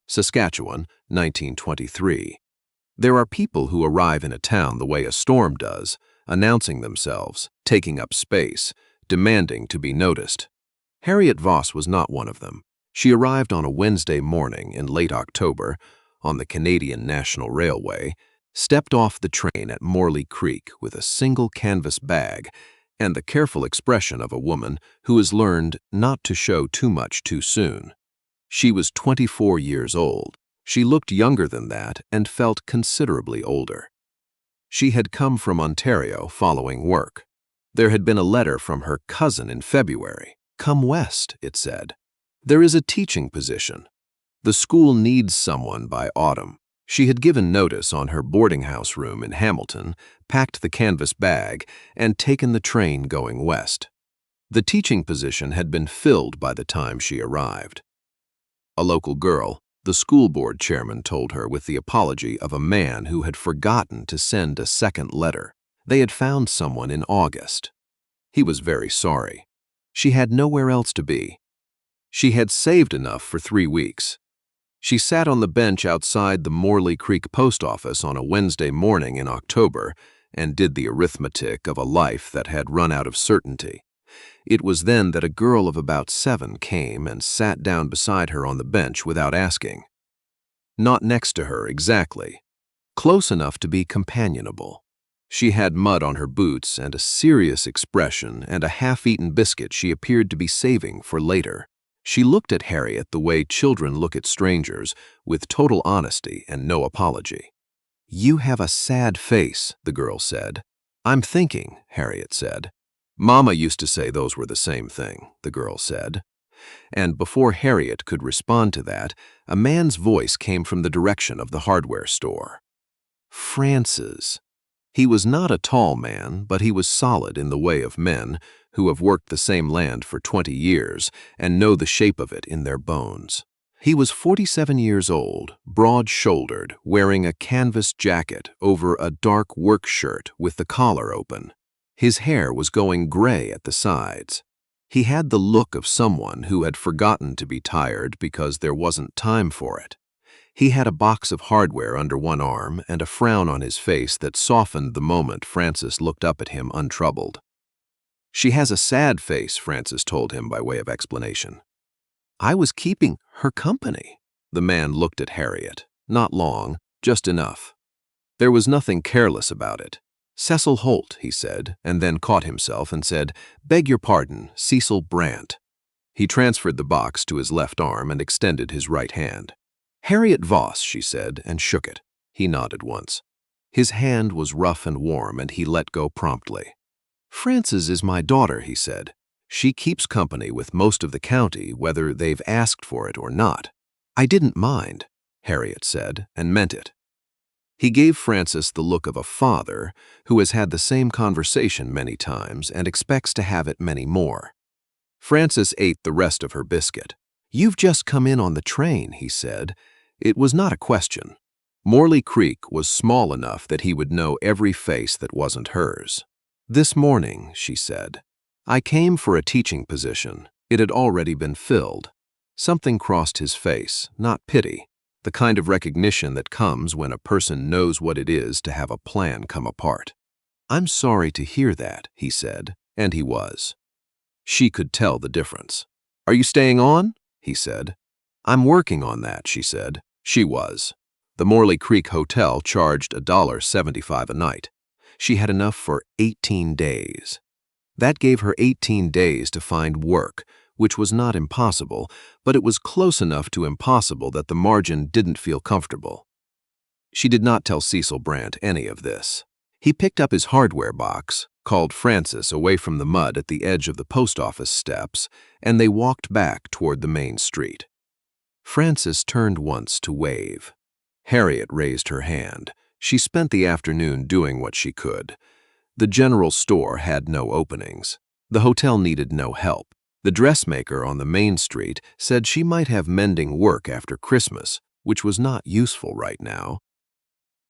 Saskatchewan, 1923. There are people who arrive in a town the way a storm does, announcing themselves, taking up space, demanding to be noticed. Harriet Voss was not one of them. She arrived on a Wednesday morning in late October on the Canadian National Railway, stepped off the train at Morley Creek with a single canvas bag and the careful expression of a woman who has learned not to show too much too soon. She was 24 years old. She looked younger than that and felt considerably older. She had come from Ontario following work. There had been a letter from her cousin in February. "Come west," it said. "There is a teaching position. The school needs someone by autumn." She had given notice on her boarding house room in Hamilton, packed the canvas bag, and taken the train going west. The teaching position had been filled by the time she arrived. A local girl, the school board chairman, told her with the apology of a man who had forgotten to send a second letter. They had found someone in August. He was very sorry. She had nowhere else to be. She had saved enough for 3 weeks. She sat on the bench outside the Morley Creek post office on a Wednesday morning in October and did the arithmetic of a life that had run out of certainty. It was then that a girl of about 7 came and sat down beside her on the bench without asking. Not next to her exactly, close enough to be companionable. She had mud on her boots and a serious expression and a half-eaten biscuit she appeared to be saving for later. She looked at Harriet the way children look at strangers, with total honesty and no apology. "You have a sad face," the girl said. "I'm thinking," Harriet said. "Mama used to say those were the same thing," the girl said. And before Harriet could respond to that, a man's voice came from the direction of the hardware store. Francis. He was not a tall man, but he was solid in the way of men who have worked the same land for 20 years and know the shape of it in their bones. He was 47 years old, broad-shouldered, wearing a canvas jacket over a dark work shirt with the collar open. His hair was going gray at the sides. He had the look of someone who had forgotten to be tired because there wasn't time for it. He had a box of hardware under one arm and a frown on his face that softened the moment Francis looked up at him untroubled. "She has a sad face," Francis told him by way of explanation. "I was keeping her company." The man looked at Harriet. Not long, just enough. There was nothing careless about it. "Cecil Holt," he said, and then caught himself and said, "Beg your pardon, Cecil Brandt." He transferred the box to his left arm and extended his right hand. "Harriet Voss," she said, and shook it. He nodded once. His hand was rough and warm, and he let go promptly. "Frances is my daughter," he said. "She keeps company with most of the county, whether they've asked for it or not." "I didn't mind," Harriet said, and meant it. He gave Frances the look of a father who has had the same conversation many times and expects to have it many more. Frances ate the rest of her biscuit. "You've just come in on the train," he said. It was not a question. Morley Creek was small enough that he would know every face that wasn't hers. "This morning," she said. "I came for a teaching position. It had already been filled." Something crossed his face, not pity, the kind of recognition that comes when a person knows what it is to have a plan come apart. "I'm sorry to hear that," he said, and he was. She could tell the difference. "Are you staying on?" he said. "I'm working on that," she said. She was. The Morley Creek Hotel charged $1.75 a night. She had enough for 18 days. That gave her 18 days to find work, which was not impossible, but it was close enough to impossible that the margin didn't feel comfortable. She did not tell Cecil Brandt any of this. He picked up his hardware box, called Francis away from the mud at the edge of the post office steps, and they walked back toward the main street. Francis turned once to wave. Harriet raised her hand. She spent the afternoon doing what she could. The general store had no openings. The hotel needed no help. The dressmaker on the main street said she might have mending work after Christmas, which was not useful right now.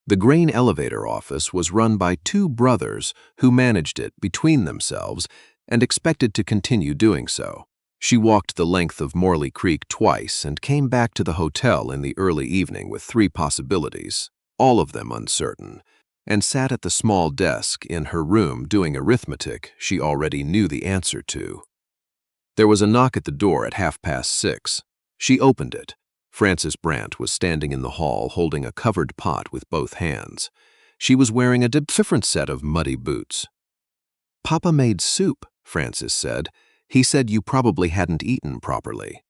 The grain elevator office was run by 2 brothers who managed it between themselves and expected to continue doing so. She walked the length of Morley Creek twice and came back to the hotel in the early evening with 3 possibilities, all of them uncertain, and sat at the small desk in her room doing arithmetic she already knew the answer to. There was a knock at the door at 6:30. She opened it. Frances Brant was standing in the hall holding a covered pot with both hands. She was wearing a different set of muddy boots. "Papa made soup," Frances said. "He said you probably hadn't eaten properly."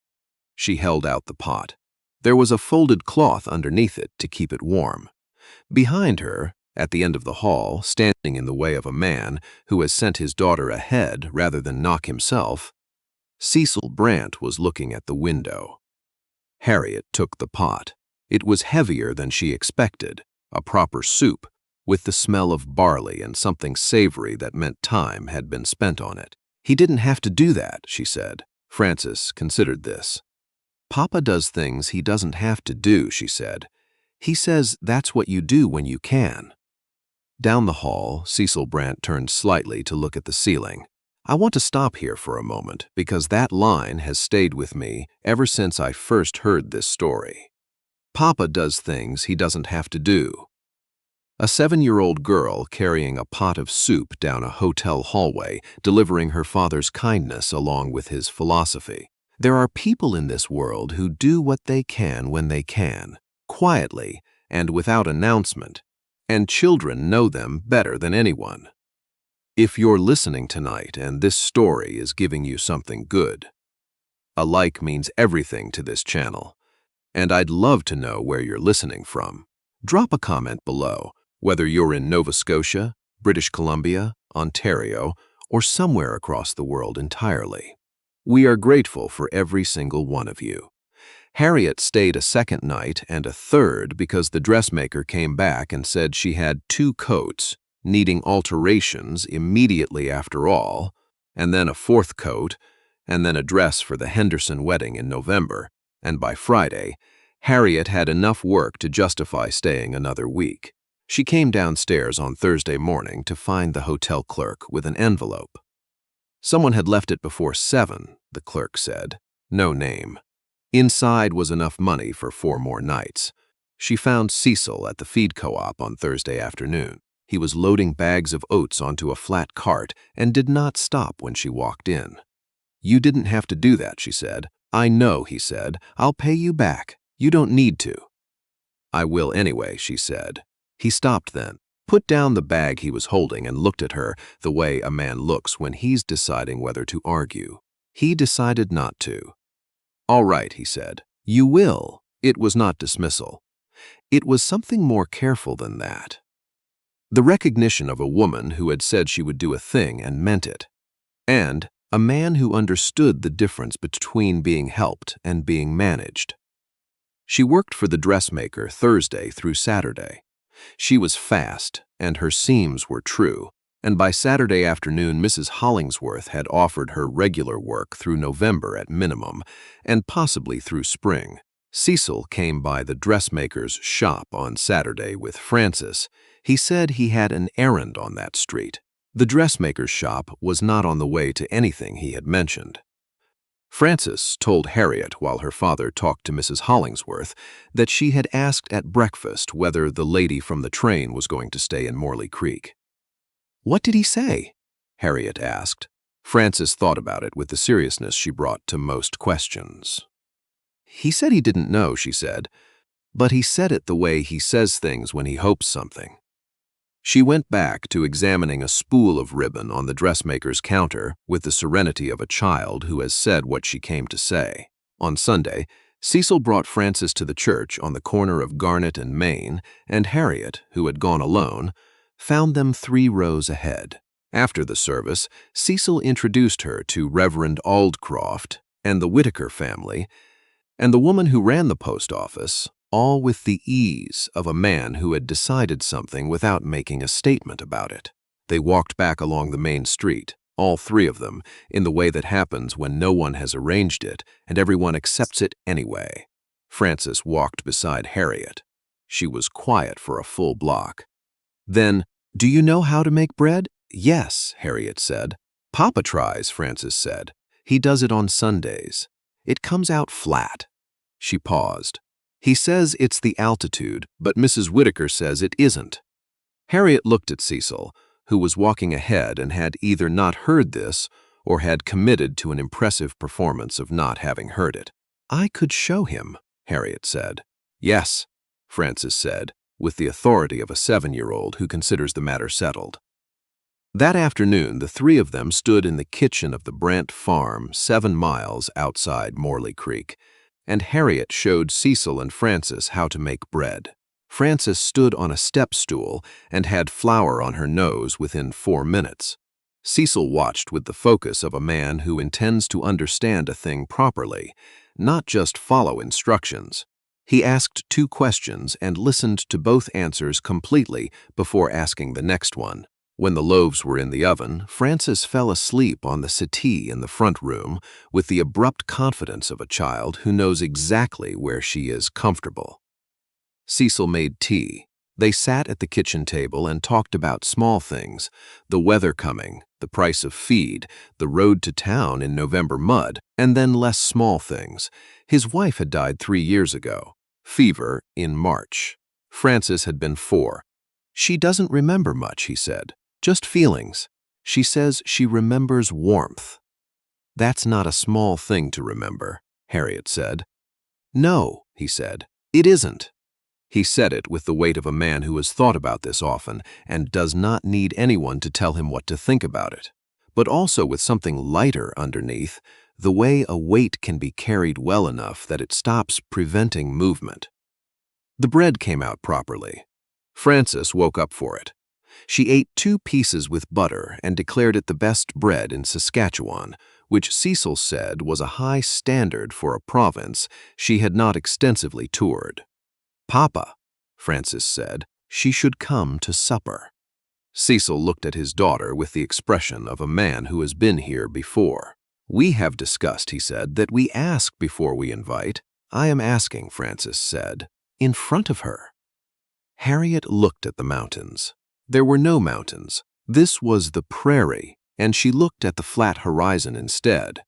She held out the pot. There was a folded cloth underneath it to keep it warm. Behind her, at the end of the hall, standing in the way of a man who has sent his daughter ahead rather than knock himself, Cecil Brant was looking at the window. Harriet took the pot. It was heavier than she expected, a proper soup, with the smell of barley and something savory that meant time had been spent on it. "He didn't have to do that," she said. Frances considered this. "Papa does things he doesn't have to do," she said. "He says that's what you do when you can." Down the hall, Cecil Brant turned slightly to look at the ceiling. "I want to stop here for a moment because that line has stayed with me ever since I first heard this story. Papa does things he doesn't have to do." A 7-year-old girl carrying a pot of soup down a hotel hallway, delivering her father's kindness along with his philosophy. There are people in this world who do what they can when they can, quietly and without announcement, and children know them better than anyone. If you're listening tonight and this story is giving you something good, a like means everything to this channel, and I'd love to know where you're listening from. Drop a comment below, whether you're in Nova Scotia, British Columbia, Ontario, or somewhere across the world entirely. We are grateful for every single one of you. Harriet stayed a second night and a third because the dressmaker came back and said she had 2 coats needing alterations immediately after all, and then a 4th coat, and then a dress for the Henderson wedding in November, and by Friday, Harriet had enough work to justify staying another week. She came downstairs on Thursday morning to find the hotel clerk with an envelope. Someone had left it before 7, the clerk said. No name. Inside was enough money for 4 more nights. She found Cecil at the feed co-op on Thursday afternoon. He was loading bags of oats onto a flat cart and did not stop when she walked in. "You didn't have to do that," she said. "I know," he said. "I'll pay you back. You don't need to." "I will anyway," she said. He stopped then, put down the bag he was holding and looked at her the way a man looks when he's deciding whether to argue. He decided not to. "All right," he said. "You will." It was not dismissal. It was something more careful than that. The recognition of a woman who had said she would do a thing and meant it, and a man who understood the difference between being helped and being managed. She worked for the dressmaker Thursday through Saturday. She was fast, and her seams were true, and by Saturday afternoon Mrs. Hollingsworth had offered her regular work through November at minimum, and possibly through spring. Cecil came by the dressmaker's shop on Saturday with Frances. He said he had an errand on that street. The dressmaker's shop was not on the way to anything he had mentioned. Frances told Harriet while her father talked to Mrs. Hollingsworth that she had asked at breakfast whether the lady from the train was going to stay in Morley Creek. "What did he say?" Harriet asked. Frances thought about it with the seriousness she brought to most questions. "He said he didn't know," she said, "but he said it the way he says things when he hopes something." She went back to examining a spool of ribbon on the dressmaker's counter with the serenity of a child who has said what she came to say. On Sunday, Cecil brought Frances to the church on the corner of Garnet and Main, and Harriet, who had gone alone, found them 3 rows ahead. After the service, Cecil introduced her to Reverend Aldcroft and the Whitaker family, and the woman who ran the post office, all with the ease of a man who had decided something without making a statement about it. They walked back along the main street, all 3 of them, in the way that happens when no one has arranged it and everyone accepts it anyway. Frances walked beside Harriet. She was quiet for a full block. Then, "Do you know how to make bread?" "Yes," Harriet said. "Papa tries," Frances said. He does it on Sundays. It comes out flat." She paused. "He says it's the altitude, but Mrs. Whitaker says it isn't." Harriet looked at Cecil, who was walking ahead and had either not heard this or had committed to an impressive performance of not having heard it. "I could show him," Harriet said. "Yes," Frances said, with the authority of a 7-year-old who considers the matter settled. That afternoon, the three of them stood in the kitchen of the Brant farm 7 miles outside Morley Creek, and Harriet showed Cecil and Frances how to make bread. Frances stood on a step stool and had flour on her nose within 4 minutes. Cecil watched with the focus of a man who intends to understand a thing properly, not just follow instructions. He asked 2 questions and listened to both answers completely before asking the next one. When the loaves were in the oven, Frances fell asleep on the settee in the front room with the abrupt confidence of a child who knows exactly where she is comfortable. Cecil made tea. They sat at the kitchen table and talked about small things: the weather coming, the price of feed, the road to town in November mud, and then less small things. His wife had died 3 years ago. Fever in March. Frances had been 4. "She doesn't remember much," he said. "Just feelings. She says she remembers warmth." "That's not a small thing to remember," Harriet said. "No," he said, "it isn't." He said it with the weight of a man who has thought about this often and does not need anyone to tell him what to think about it, but also with something lighter underneath, the way a weight can be carried well enough that it stops preventing movement. The bread came out properly. Frances woke up for it. She ate 2 pieces with butter and declared it the best bread in Saskatchewan, which Cecil said was a high standard for a province she had not extensively toured. "Papa," Frances said, "she should come to supper." Cecil looked at his daughter with the expression of a man who has been here before. "We have discussed," he said, "that we ask before we invite." "I am asking," Frances said, "in front of her." Harriet looked at the mountains. There were no mountains. This was the prairie, and she looked at the flat horizon instead,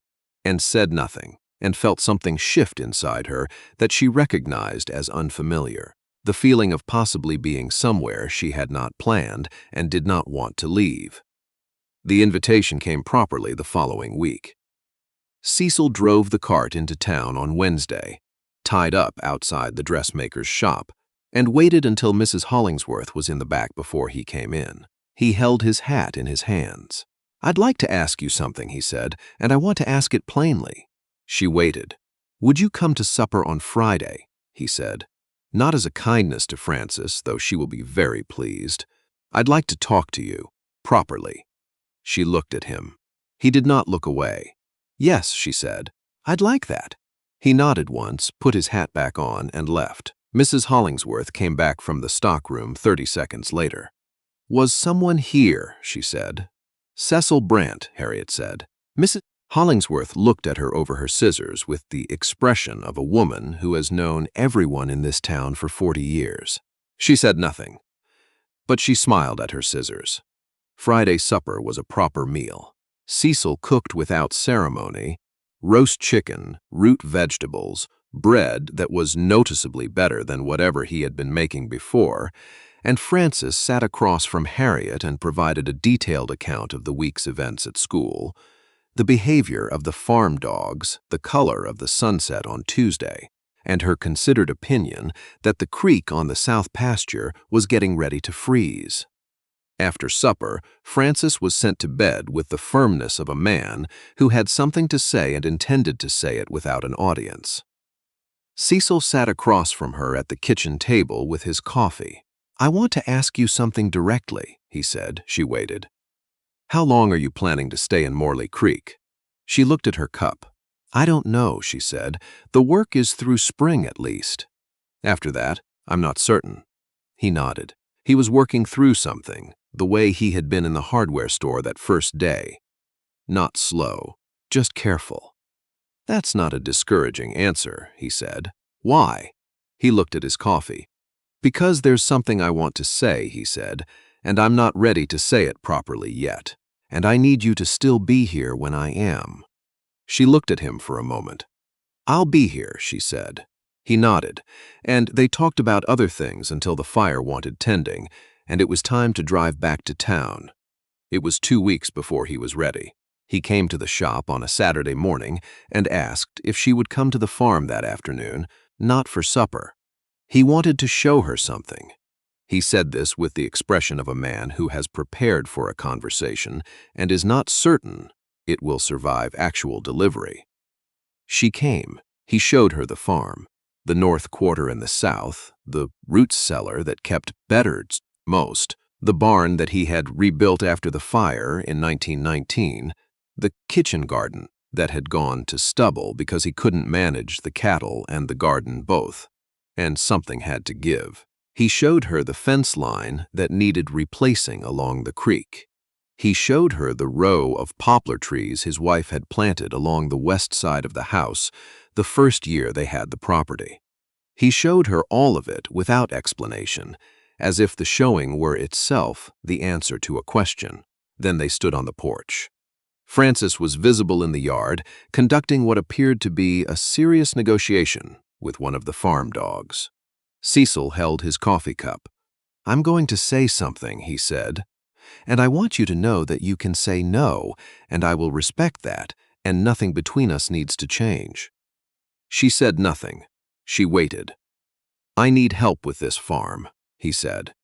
and said nothing, and felt something shift inside her that she recognized as unfamiliar, the feeling of possibly being somewhere she had not planned and did not want to leave. The invitation came properly the following week. Cecil drove the cart into town on Wednesday, tied up outside the dressmaker's shop, and waited until Mrs. Hollingsworth was in the back before he came in. He held his hat in his hands. "I'd like to ask you something," he said, "and I want to ask it plainly." She waited. "Would you come to supper on Friday?" he said. "Not as a kindness to Frances, though she will be very pleased. I'd like to talk to you, properly." She looked at him. He did not look away. "Yes," she said, "I'd like that." He nodded once, put his hat back on, and left. Mrs. Hollingsworth came back from the stockroom 30 seconds later. "Was someone here?" she said. "Cecil Brant," Harriet said. Mrs. Hollingsworth looked at her over her scissors with the expression of a woman who has known everyone in this town for 40 years. She said nothing, but she smiled at her scissors. Friday supper was a proper meal. Cecil cooked without ceremony: roast chicken, root vegetables, bread that was noticeably better than whatever he had been making before, and Frances sat across from Harriet and provided a detailed account of the week's events at school, the behavior of the farm dogs, the color of the sunset on Tuesday, and her considered opinion that the creek on the south pasture was getting ready to freeze. After supper, Frances was sent to bed with the firmness of a man who had something to say and intended to say it without an audience. Cecil sat across from her at the kitchen table with his coffee. "I want to ask you something directly," he said. She waited. "How long are you planning to stay in Morley Creek?" She looked at her cup. "I don't know," she said. "The work is through spring at least. After that, I'm not certain." He nodded. He was working through something, the way he had been in the hardware store that first day. Not slow, just careful. "That's not a discouraging answer," he said. "Why?" He looked at his coffee. "Because there's something I want to say," he said, "and I'm not ready to say it properly yet, and I need you to still be here when I am." She looked at him for a moment. "I'll be here," she said. He nodded, and they talked about other things until the fire wanted tending, and it was time to drive back to town. It was 2 weeks before he was ready. He came to the shop on a Saturday morning and asked if she would come to the farm that afternoon, not for supper. He wanted to show her something. He said this with the expression of a man who has prepared for a conversation and is not certain it will survive actual delivery. She came. He showed her the farm, the north quarter in the south, the roots cellar that kept better most, the barn that he had rebuilt after the fire in 1919, the kitchen garden that had gone to stubble because he couldn't manage the cattle and the garden both, and something had to give. He showed her the fence line that needed replacing along the creek. He showed her the row of poplar trees his wife had planted along the west side of the house the first year they had the property. He showed her all of it without explanation, as if the showing were itself the answer to a question. Then they stood on the porch. Frances was visible in the yard, conducting what appeared to be a serious negotiation with one of the farm dogs. Cecil held his coffee cup. "I'm going to say something," he said, "and I want you to know that you can say no, and I will respect that, and nothing between us needs to change." She said nothing. She waited. "I need help with this farm," he said.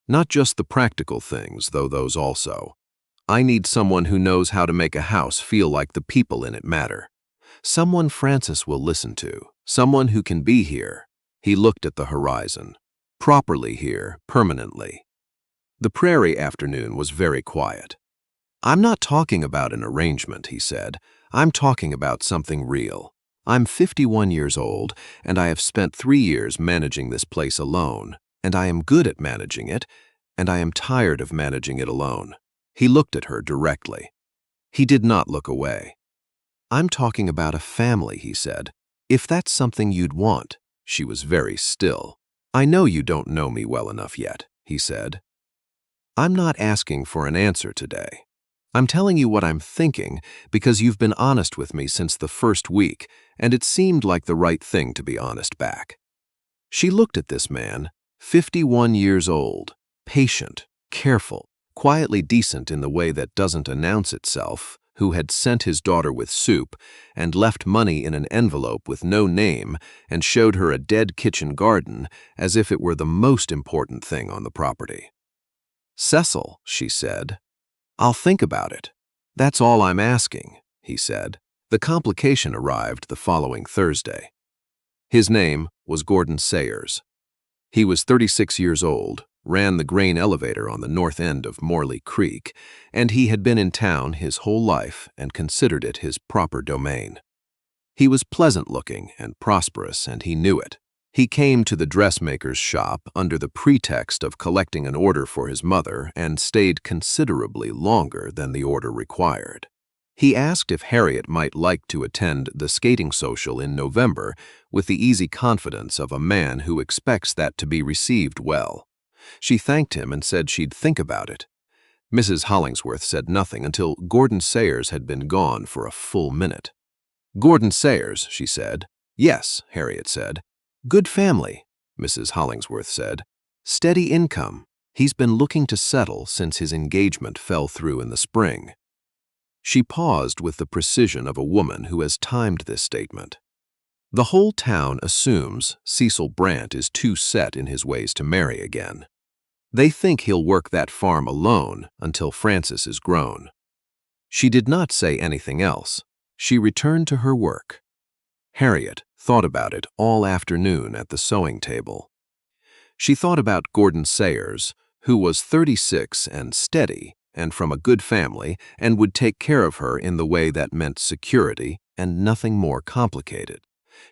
"Not just the practical things, though those also. I need someone who knows how to make a house feel like the people in it matter. Someone Frances will listen to, someone who can be here." He looked at the horizon. "Properly here, permanently." The prairie afternoon was very quiet. "I'm not talking about an arrangement," he said. "I'm talking about something real. I'm 51 years old, and I have spent 3 years managing this place alone, and I am good at managing it, and I am tired of managing it alone." He looked at her directly. He did not look away. "I'm talking about a family," he said. "If that's something you'd want." She was very still. "I know you don't know me well enough yet," he said. "I'm not asking for an answer today. I'm telling you what I'm thinking because you've been honest with me since the first week, and it seemed like the right thing to be honest back." She looked at this man, 51 years old, patient, careful, quietly decent in the way that doesn't announce itself, who had sent his daughter with soup and left money in an envelope with no name and showed her a dead kitchen garden as if it were the most important thing on the property. "Cecil," she said, "I'll think about it. That's all I'm asking," he said. The complication arrived the following Thursday. His name was Gordon Sayers. He was 36 years old, ran the grain elevator on the north end of Morley Creek, and he had been in town his whole life and considered it his proper domain. He was pleasant-looking and prosperous, and he knew it. He came to the dressmaker's shop under the pretext of collecting an order for his mother and stayed considerably longer than the order required. He asked if Harriet might like to attend the skating social in November with the easy confidence of a man who expects that to be received well. She thanked him and said she'd think about it. Mrs. Hollingsworth said nothing until Gordon Sayers had been gone for a full minute. "Gordon Sayers," she said. "Yes," Harriet said. "Good family," Mrs. Hollingsworth said. "Steady income. He's been looking to settle since his engagement fell through in the spring." She paused with the precision of a woman who has timed this statement. The whole town assumes Cecil Brandt is too set in his ways to marry again. They think he'll work that farm alone until Frances is grown. She did not say anything else. She returned to her work. Harriet thought about it all afternoon at the sewing table. She thought about Gordon Sayers, who was 36 and steady and from a good family and would take care of her in the way that meant security and nothing more complicated.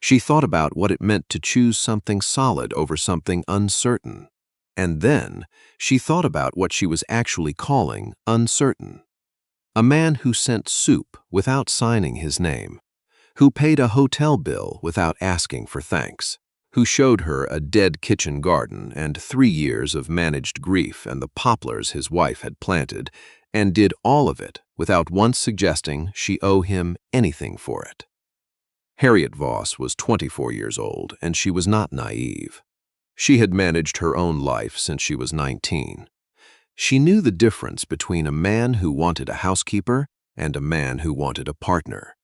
She thought about what it meant to choose something solid over something uncertain. And then she thought about what she was actually calling uncertain. A man who sent soup without signing his name, who paid a hotel bill without asking for thanks, who showed her a dead kitchen garden and 3 years of managed grief and the poplars his wife had planted, and did all of it without once suggesting she owe him anything for it. Harriet Voss was 24 years old, and she was not naive. She had managed her own life since she was 19. She knew the difference between a man who wanted a housekeeper and a man who wanted a partner.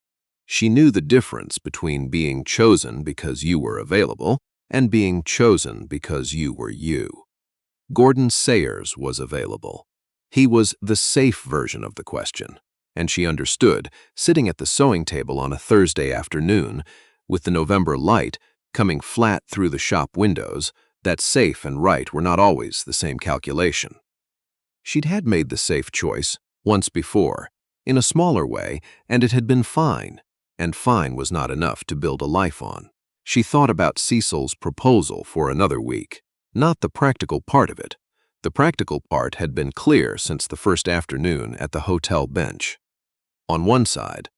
She knew the difference between being chosen because you were available and being chosen because you were you. Gordon Sayers was available. He was the safe version of the question, and she understood, sitting at the sewing table on a Thursday afternoon, with the November light coming flat through the shop windows, that safe and right were not always the same calculation. She'd had made the safe choice once before, in a smaller way, and it had been fine, and fine was not enough to build a life on. She thought about Cecil's proposal for another week, not the practical part of it. The practical part had been clear since the first afternoon at the hotel bench. On one side,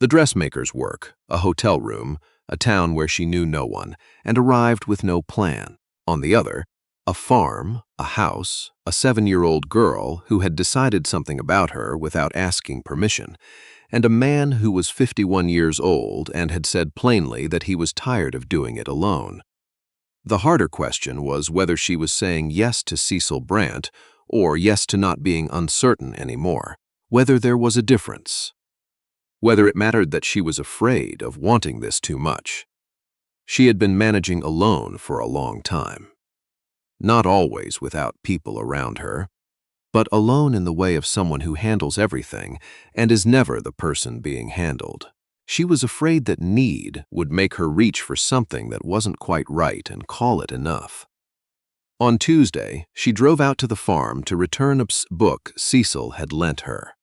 the dressmaker's work, a hotel room, a town where she knew no one, and arrived with no plan. On the other, a farm, a house, a 7-year-old girl who had decided something about her without asking permission, and a man who was 51 years old and had said plainly that he was tired of doing it alone. The harder question was whether she was saying yes to Cecil Brandt or yes to not being uncertain anymore, whether there was a difference, whether it mattered that she was afraid of wanting this too much. She had been managing alone for a long time. Not always without people around her, but alone in the way of someone who handles everything and is never the person being handled. She was afraid that need would make her reach for something that wasn't quite right and call it enough. On Tuesday, she drove out to the farm to return a book Cecil had lent her.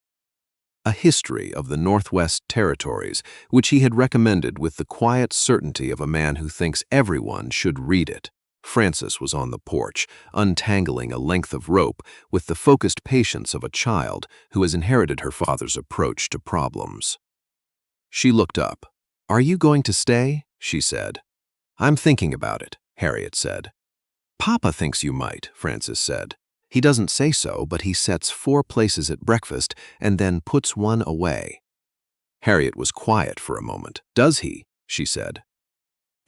A history of the Northwest Territories, which he had recommended with the quiet certainty of a man who thinks everyone should read it. Frances was on the porch, untangling a length of rope with the focused patience of a child who has inherited her father's approach to problems. She looked up. "Are you going to stay?" she said. "I'm thinking about it," Harriet said. "Papa thinks you might," Frances said. "He doesn't say so, but he sets 4 places at breakfast and then puts 1 away." Harriet was quiet for a moment. "Does he?" she said.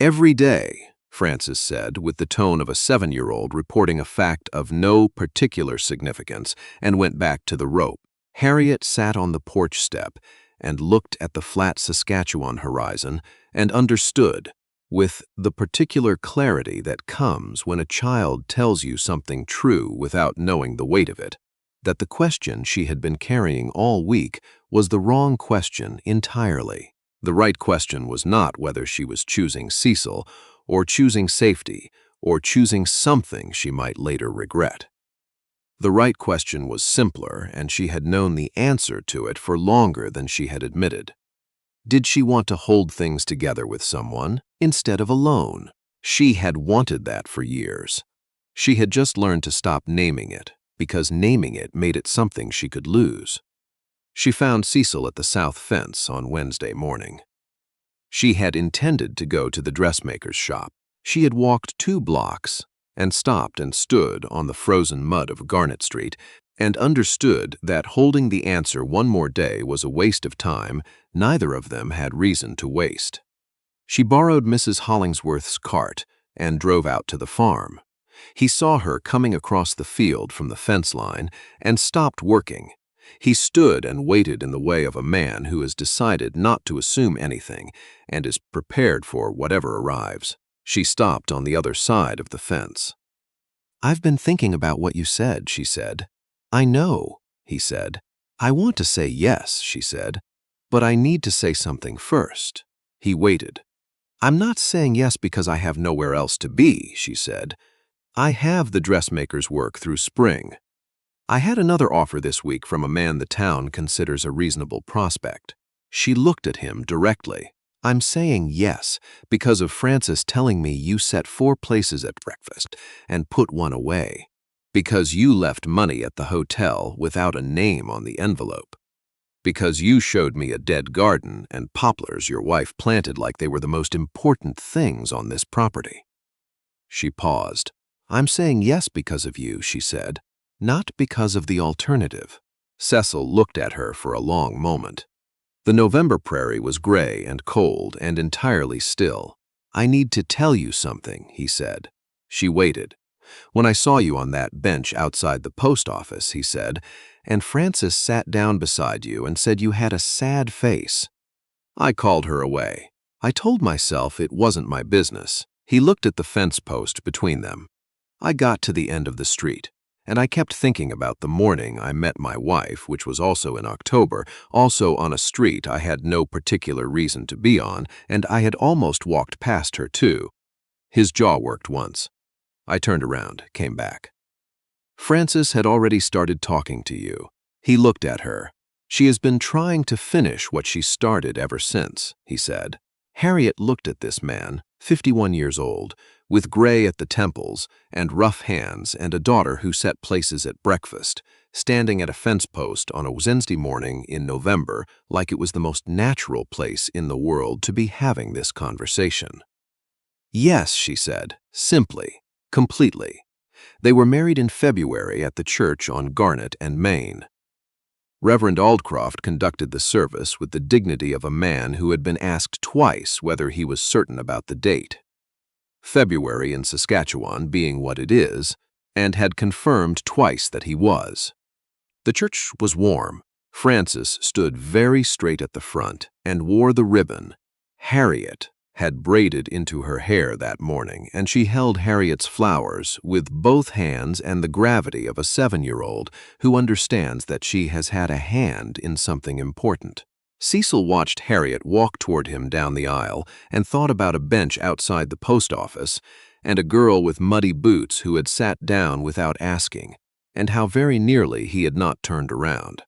"Every day," Frances said, with the tone of a 7-year-old reporting a fact of no particular significance, and went back to the rope. Harriet sat on the porch step and looked at the flat Saskatchewan horizon and understood, with the particular clarity that comes when a child tells you something true without knowing the weight of it, that the question she had been carrying all week was the wrong question entirely. The right question was not whether she was choosing Cecil, or choosing safety, or choosing something she might later regret. The right question was simpler, and she had known the answer to it for longer than she had admitted. Did she want to hold things together with someone instead of alone? She had wanted that for years. She had just learned to stop naming it, because naming it made it something she could lose. She found Cecil at the south fence on Wednesday morning. She had intended to go to the dressmaker's shop. She had walked 2 blocks and stopped and stood on the frozen mud of Garnet Street and understood that holding the answer one more day was a waste of time neither of them had reason to waste. She borrowed Mrs. Hollingsworth's cart and drove out to the farm. He saw her coming across the field from the fence line and stopped working. He stood and waited in the way of a man who has decided not to assume anything and is prepared for whatever arrives. She stopped on the other side of the fence. "I've been thinking about what you said," she said. "I know," he said. "I want to say yes," she said, "but I need to say something first." He waited. "I'm not saying yes because I have nowhere else to be," she said. "I have the dressmaker's work through spring. I had another offer this week from a man the town considers a reasonable prospect." She looked at him directly. "I'm saying yes because of Frances telling me you set 4 places at breakfast and put 1 away. Because you left money at the hotel without a name on the envelope. Because you showed me a dead garden and poplars your wife planted like they were the most important things on this property." She paused. "I'm saying yes because of you," she said, "not because of the alternative." Cecil looked at her for a long moment. The November prairie was gray and cold and entirely still. "I need to tell you something," he said. She waited. "When I saw you on that bench outside the post office," he said, "and Frances sat down beside you and said you had a sad face, I called her away. I told myself it wasn't my business." He looked at the fence post between them. "I got to the end of the street, and I kept thinking about the morning I met my wife, which was also in October, also on a street I had no particular reason to be on, and I had almost walked past her too." His jaw worked once. "I turned around, came back. Frances had already started talking to you." He looked at her. "She has been trying to finish what she started ever since," he said. Harriet looked at this man, 51 years old, with gray at the temples and rough hands and a daughter who set places at breakfast, standing at a fence post on a Wednesday morning in November like it was the most natural place in the world to be having this conversation. "Yes," she said, simply, completely. They were married in February at the church on Garnet and Main. Reverend Aldcroft conducted the service with the dignity of a man who had been asked twice whether he was certain about the date. February in Saskatchewan being what it is, and had confirmed twice that he was. The church was warm. Frances stood very straight at the front and wore the ribbon. Harriet had braided into her hair that morning, and she held Harriet's flowers with both hands and the gravity of a 7-year-old who understands that she has had a hand in something important. Cecil watched Harriet walk toward him down the aisle and thought about a bench outside the post office and a girl with muddy boots who had sat down without asking, and how very nearly he had not turned around.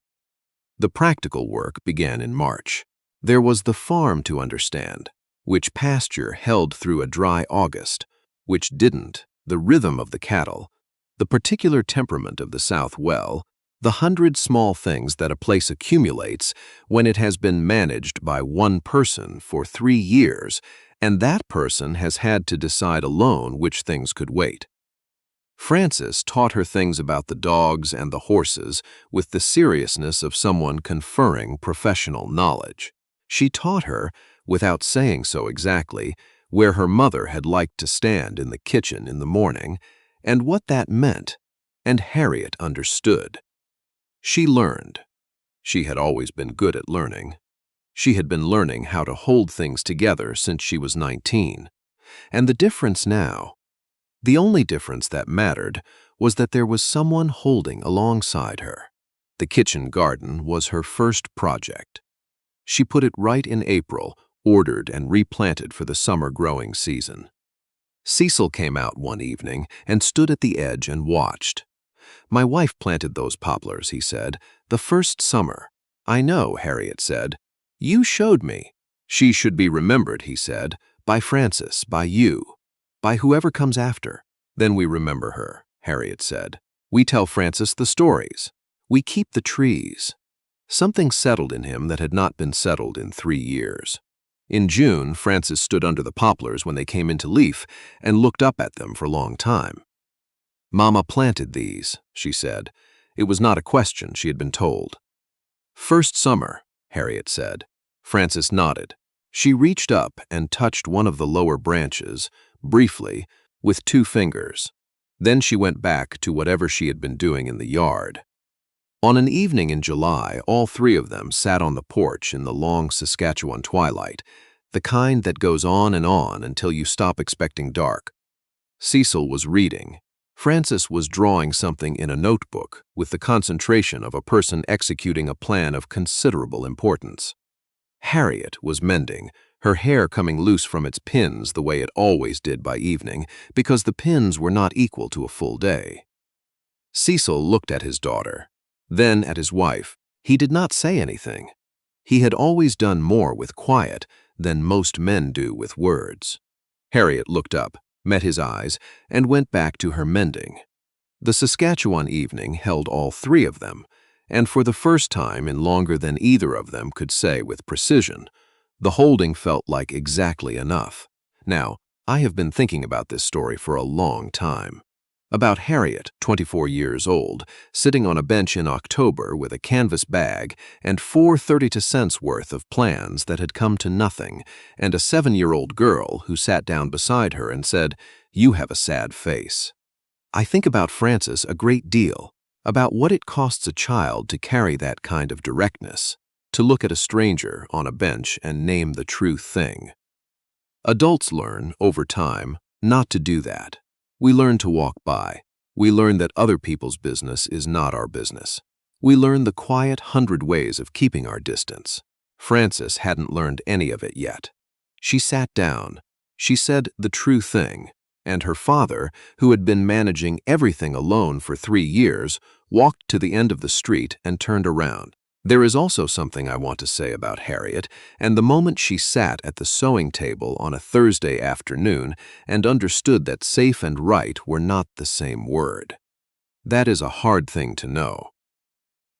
The practical work began in March. There was the farm to understand, which pasture held through a dry August, which didn't, the rhythm of the cattle, the particular temperament of the South well, the 100 small things that a place accumulates when it has been managed by one person for 3 years, and that person has had to decide alone which things could wait. Frances taught her things about the dogs and the horses with the seriousness of someone conferring professional knowledge. She taught her, without saying so exactly, where her mother had liked to stand in the kitchen in the morning, and what that meant, and Harriet understood. She learned. She had always been good at learning. She had been learning how to hold things together since she was 19. And the difference now, the only difference that mattered, was that there was someone holding alongside her. The kitchen garden was her first project. She put it right in April, ordered and replanted for the summer growing season. Cecil came out one evening and stood at the edge and watched. "My wife planted those poplars," he said, "the first summer." "I know," Harriet said. "You showed me." "She should be remembered," he said, "by Frances, by you, by whoever comes after." "Then we remember her," Harriet said. "We tell Frances the stories. We keep the trees." Something settled in him that had not been settled in 3 years. In June, Frances stood under the poplars when they came into leaf and looked up at them for a long time. "Mama planted these," she said. It was not a question, she had been told. "First summer," Harriet said. Frances nodded. She reached up and touched one of the lower branches, briefly, with 2 fingers. Then she went back to whatever she had been doing in the yard. On an evening in July, all 3 of them sat on the porch in the long Saskatchewan twilight, the kind that goes on until you stop expecting dark. Cecil was reading. Frances was drawing something in a notebook with the concentration of a person executing a plan of considerable importance. Harriet was mending, her hair coming loose from its pins the way it always did by evening, because the pins were not equal to a full day. Cecil looked at his daughter, then at his wife. He did not say anything. He had always done more with quiet than most men do with words. Harriet looked up, met his eyes, and went back to her mending. The Saskatchewan evening held all 3 of them, and for the first time in longer than either of them could say with precision, the holding felt like exactly enough. Now, I have been thinking about this story for a long time. About Harriet, 24 years old, sitting on a bench in October with a canvas bag and 4 32 cents worth of plans that had come to nothing, and a 7-year-old girl who sat down beside her and said, "You have a sad face." I think about Frances a great deal, about what it costs a child to carry that kind of directness, to look at a stranger on a bench and name the true thing. Adults learn, over time, not to do that. We learn to walk by. We learn that other people's business is not our business. We learn the quiet 100 ways of keeping our distance. Frances hadn't learned any of it yet. She sat down. She said the true thing, and her father, who had been managing everything alone for 3 years, walked to the end of the street and turned around. There is also something I want to say about Harriet, and the moment she sat at the sewing table on a Thursday afternoon and understood that safe and right were not the same word. That is a hard thing to know.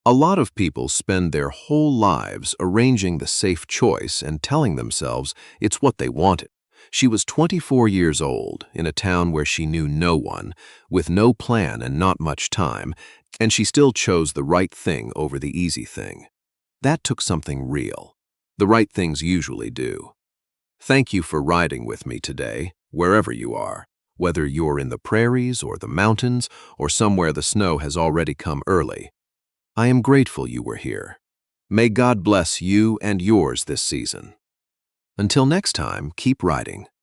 A lot of people spend their whole lives arranging the safe choice and telling themselves it's what they wanted. She was 24 years old, in a town where she knew no one, with no plan and not much time, and she still chose the right thing over the easy thing. That took something real. The right things usually do. Thank you for riding with me today, wherever you are, whether you're in the prairies or the mountains or somewhere the snow has already come early. I am grateful you were here. May God bless you and yours this season. Until next time, keep riding.